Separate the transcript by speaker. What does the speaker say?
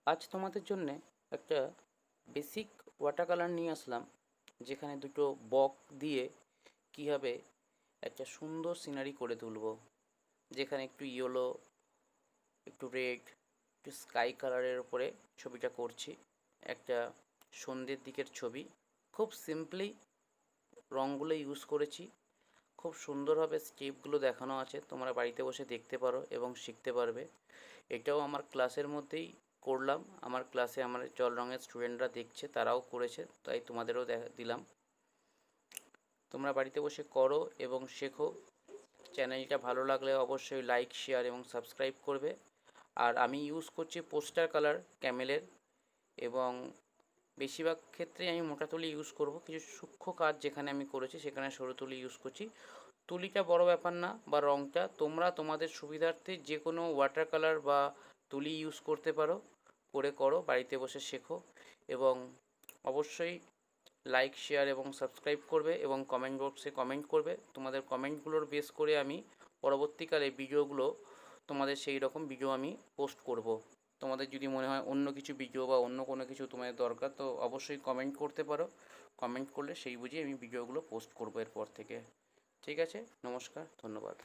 Speaker 1: আজ তোমাদের জন্যে একটা বেসিক ওয়াটার কালার নিয়ে আসলাম, যেখানে দুটো বক দিয়ে কীভাবে একটা সুন্দর সিনারি করে তুলব। যেখানে একটু ইয়েলো, একটু রেড, একটু স্কাই কালারের ওপরে ছবিটা করছি। একটা সন্ধ্যের দিকের ছবি। খুব সিম্পলি রঙগুলো ইউজ করেছি, খুব সুন্দরভাবে স্টেপগুলো দেখানো আছে, তোমরা বাড়িতে বসে দেখতে পারো এবং শিখতে পারবে। এটাও আমার ক্লাসের মধ্যেই করলাম। আমার ক্লাসে আমার জল রঙের স্টুডেন্টরা দেখছে, তারাও করেছে, তাই তোমাদেরও দিলাম। তোমরা বাড়িতে বসে করো এবং শেখো। চ্যানেলটা ভালো লাগলে অবশ্যই লাইক, শেয়ার এবং সাবস্ক্রাইব করবে। আর আমি ইউজ করছি পোস্টার কালার ক্যামেলের, এবং বেশিরভাগ ক্ষেত্রেই আমি মোটা তুলি ইউজ করব। কিছু সূক্ষ্ম কাজ যেখানে আমি করেছি সেখানে সরু তুলি ইউজ করছি। তুলিটা বড় ব্যাপার না, বা রঙটা তোমরা তোমাদের সুবিধার্থে যে কোনো ওয়াটার কালার বা তুলি ইউজ করতে পারো, করো, বাড়িতে বসে শেখো। এবং অবশ্যই লাইক, শেয়ার এবং সাবস্ক্রাইব করবে এবং কমেন্ট বক্সে কমেন্ট করবে। তোমাদের কমেন্টগুলোর বেস করে আমি পরবর্তীকালে ভিডিওগুলো, তোমাদের সেই রকম ভিডিও আমি পোস্ট করব। তোমাদের যদি মনে হয় অন্য কিছু ভিডিও বা অন্য কোনো কিছু তোমাদের দরকার, তো অবশ্যই কমেন্ট করতে পারো। কমেন্ট করলে সেই বুঝে আমি ভিডিওগুলো পোস্ট করবো এরপর থেকে। ঠিক আছে, নমস্কার, ধন্যবাদ।